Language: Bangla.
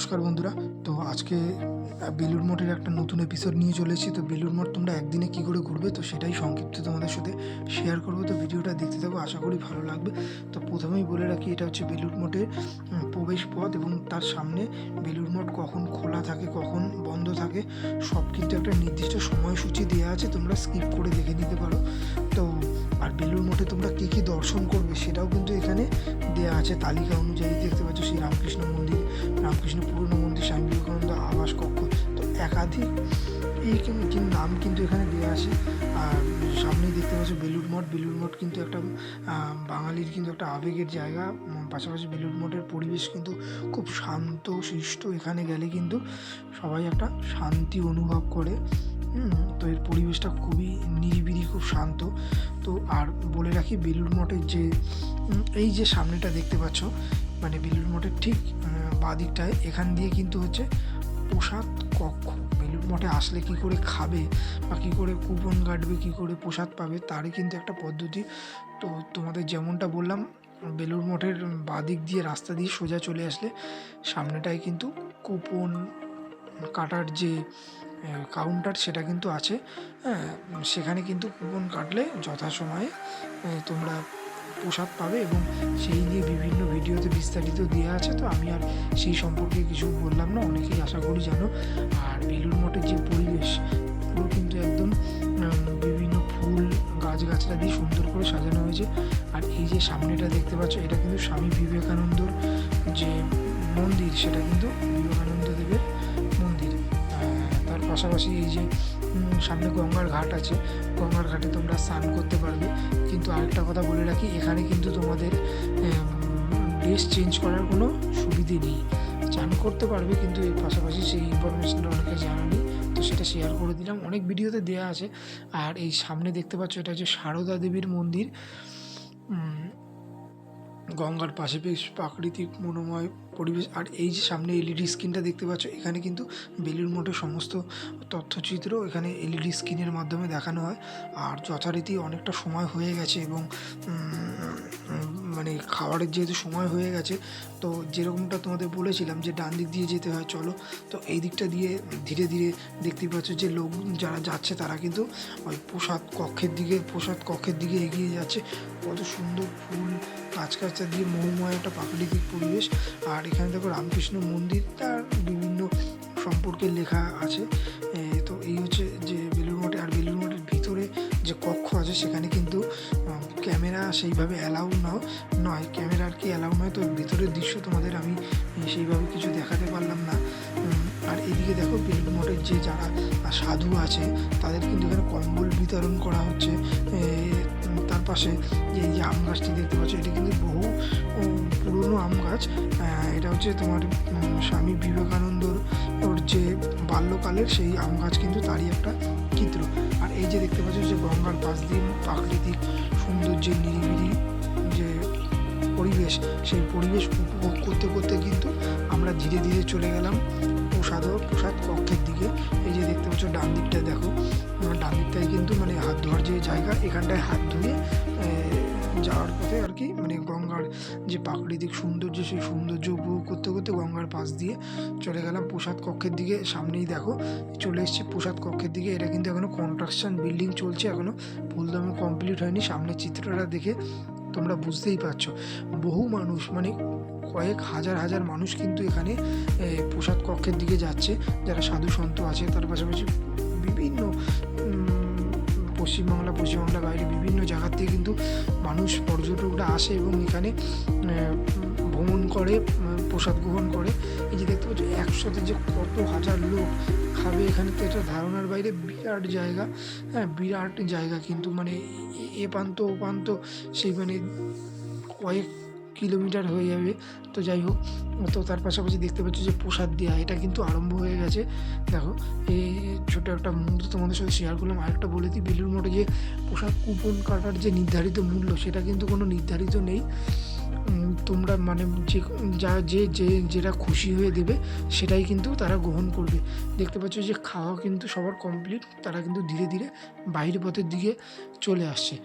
নমস্কার বন্ধুরা। তো আজকে বেলুড় মঠের একটা নতুন এপিসোড নিয়ে চলে এসেছি। তো বেলুড় মঠ তোমরা একদিনে কী করে ঘুরবে, তো সেটাই সংক্ষিপ্ত তোমাদের সাথে শেয়ার করবো। তো ভিডিওটা দেখতে থাকো, আশা করি ভালো লাগবে। তো প্রথমেই বলে রাখি, এটা হচ্ছে বেলুড় মঠের প্রবেশ পথ এবং তার সামনে বেলুড় মঠ কখন খোলা থাকে কখন বন্ধ থাকে সব কিন্তু একটা নির্দিষ্ট সময়সূচি দেওয়া আছে, তোমরা স্কিপ করে দেখে নিতে পারো। তো আর বেলুড় মঠে তোমরা কী কী দর্শন করবে সেটাও কিন্তু এখানে দেওয়া আছে তালিকা অনুযায়ী। দেখতে পাচ্ছ শ্রী রামকৃষ্ণ মন্দির, রামকৃষ্ণ পুরনো মন্দির, স্বামী বিবেকানন্দ আবাস কক্ষ, তো একাধিক এই নাম কিন্তু এখানে দেওয়া আছে। আর সামনেই দেখতে পাচ্ছ বেলুড় মঠ। বেলুড় মঠ কিন্তু একটা বাঙালির কিন্তু একটা আবেগের জায়গা। পাশাপাশি বেলুড় মঠের পরিবেশ কিন্তু খুব শান্ত শিষ্ট, এখানে গেলে কিন্তু সবাই একটা শান্তি অনুভব করে। তো এর পরিবেশটা খুবই নিরিবিলি, খুব শান্ত। তো আর বলে রাখি, বেলুড় মঠের যে এই যে সামনেটা দেখতে পাচ্ছ, মানে বেলুড় মঠের ঠিক বাঁ দিকটায় এখান দিয়ে কিন্তু হচ্ছে প্রসাদ কক্ষ। বেলুড় মঠে আসলে কী করে খাবে বা কী করে কুপন কাটবে, কী করে প্রসাদ পাবে, তারই কিন্তু একটা পদ্ধতি। তো তোমাদের যেমনটা বললাম, বেলুড় মঠের বাঁ দিক দিয়ে রাস্তা দিয়ে সোজা চলে আসলে সামনেটায় কিন্তু কুপন কাটার যে কাউন্টার সেটা কিন্তু আছে। হ্যাঁ, সেখানে কিন্তু কুপন কাটলে যথাসময়ে তোমরা প্রসাদ পাবে এবং সেই নিয়ে বিভিন্ন ভিডিওতে বিস্তারিত দেওয়া আছে। তো আমি আর সেই সম্পর্কে কিছু বললাম না, অনেকেই আশা করি জানো। আর বেলুড় মঠের যে পরিবেশ পুরো কিন্তু একদম বিভিন্ন ফুল গাছগাছরা দিয়ে সুন্দর করে সাজানো হয়েছে। আর এই যে সামনেটা দেখতে পাচ্ছ, এটা কিন্তু স্বামী বিবেকানন্দর যে মন্দির, সেটা কিন্তু বিবেকানন্দ দেবের মন্দির। তার পাশাপাশি এই যে সামনে গঙ্গার ঘাট আছে, গঙ্গার ঘাটে তোমরা স্নান করতে পারবে। কিন্তু আরেকটা কথা বলে রাখি, এখানে কিন্তু তোমাদের ড্রেস চেঞ্জ করার কোনো সুবিধে নেই। স্নান করতে পারবে, কিন্তু এর পাশাপাশি সেই ইনফরমেশনটা অনেকে জানানি, তো সেটা শেয়ার করে দিলাম। অনেক ভিডিওতে দেওয়া আছে। আর এই সামনে দেখতে পাচ্ছ, এটা হচ্ছে সারদা দেবীর মন্দির। গঙ্গার পাশে বেশ প্রাকৃতিক মনোময় পরিবেশ। আর এই যে সামনে এলইডি স্ক্রিনটা দেখতে পাচ্ছ, এখানে কিন্তু বেলুড় মঠের সমস্ত তথ্যচিত্র এখানে এলইডি স্ক্রিনের মাধ্যমে দেখানো হয়। আর যথারীতি অনেকটা সময় হয়ে গেছে এবং মানে খাবারের যেহেতু সময় হয়ে গেছে, তো যেরকমটা তোমাদের বলেছিলাম যে ডান দিক দিয়ে যেতে হয়, চলো। তো এই দিকটা দিয়ে ধীরে ধীরে দেখতেই পাচ্ছ যে লোক যারা যাচ্ছে তারা কিন্তু ওই প্রসাদ কক্ষের দিকে এগিয়ে যাচ্ছে। কত সুন্দর ফুল গাছগাছরা দিয়ে মহুময় একটা প্রাকৃতিক পরিবেশ। আর এখানে দেখো রামকৃষ্ণ মন্দির, তার বিভিন্ন সম্পর্কে লেখা আছে। তো এই হচ্ছে যে বেলুড় মঠে। আর বেলুড় মঠের ভিতরে যে কক্ষ আছে সেখানে কিন্তু ক্যামেরা সেইভাবে অ্যালাউ নয়, ক্যামেরা আর কি অ্যালাউ নয়। তো ভিতরের দৃশ্য তোমাদের আমি সেইভাবে কিছু দেখাতে পারলাম না। আর এদিকে দেখো বেলুড় মঠের যে যারা সাধু আছে তাদের কিন্তু এখানে কম্বল বিতরণ করা হচ্ছে। তার পাশে এই যে আম গাছটি দেখতে পাচ্ছ, এটা কিন্তু বহু পুরনো আম গাছ। এটা হচ্ছে তোমার স্বামী বিবেকানন্দর যে বাল্যকালের সেই আম গাছ, কিন্তু তারই একটা চিত্র। আর এই যে দেখতে পাচ্ছ যে গঙ্গার পাশ দিয়ে প্রাকৃতিক সৌন্দর্যের নিরিবিলি যে পরিবেশ, সেই পরিবেশ উপভোগ করতে করতে কিন্তু আমরা ধীরে ধীরে চলে গেলাম প্রসাদ কক্ষের দিকে। এই যে দেখতে পাচ্ছ ডান দিকটায় দেখো, ডান দিকটায় কিন্তু মানে হাত ধোয়ার যে জায়গা, এখানটায় হাত ধুয়ে যাওয়ার পথে আর কি মানে গঙ্গার যে প্রাকৃতিক সৌন্দর্য, সেই সৌন্দর্য উপভোগ করতে করতে গঙ্গার পাশ দিয়ে চলে গেলাম প্রসাদ কক্ষের দিকে। সামনেই দেখো চলে এসেছি প্রসাদ কক্ষের দিকে। এটা কিন্তু এখনও কনস্ট্রাকশন বিল্ডিং চলছে, এখনও ফুলদমে কমপ্লিট হয়নি। সামনের চিত্রটা দেখে তোমরা বুঝতেই পারছো বহু মানুষ, মানে কয়েক হাজার মানুষ কিন্তু এখানে প্রসাদ কক্ষের দিকে যাচ্ছে, যারা সাধু সন্ত আছে। তার পাশাপাশি বিভিন্ন পশ্চিমবাংলার বাইরে বিভিন্ন জায়গার থেকে কিন্তু মানুষ, পর্যটকরা আসে এবং এখানে ভ্রমণ করে, প্রসাদ গ্রহণ করে। এই যে দেখতে পাচ্ছ একসাথে যে কত হাজার লোক খাবে এখানে, তো এটা ধারণার বাইরে। বিরাট জায়গা, হ্যাঁ বিরাট জায়গা, কিন্তু মানে এ প্রান্ত ও প্রান্ত সেই মানে কয়েক কিলোমিটার হয়ে যাবে। তো যাই হোক, তো তার পাশাপাশি দেখতে পাচ্ছি যে প্রসাদ দেওয়া এটা কিন্তু আরম্ভ হয়ে গেছে। দেখো এই ছোটো একটা মুহূর্ত তোমাদের সাথে শেয়ার করলাম। আরেকটা বলে দিই, বেলুড় মঠে যে প্রসাদ কুপন কাটার যে নির্ধারিত মূল্য, সেটা কিন্তু কোনো নির্ধারিত নেই। তোমরা মানে যেটা খুশি হয়ে দেবে সেটাই কিন্তু তারা গ্রহণ করবে। দেখতে পাচ্ছ যে খাওয়া কিন্তু সবার কমপ্লিট, তারা কিন্তু ধীরে ধীরে বাইরের পথের দিকে চলে আসছে।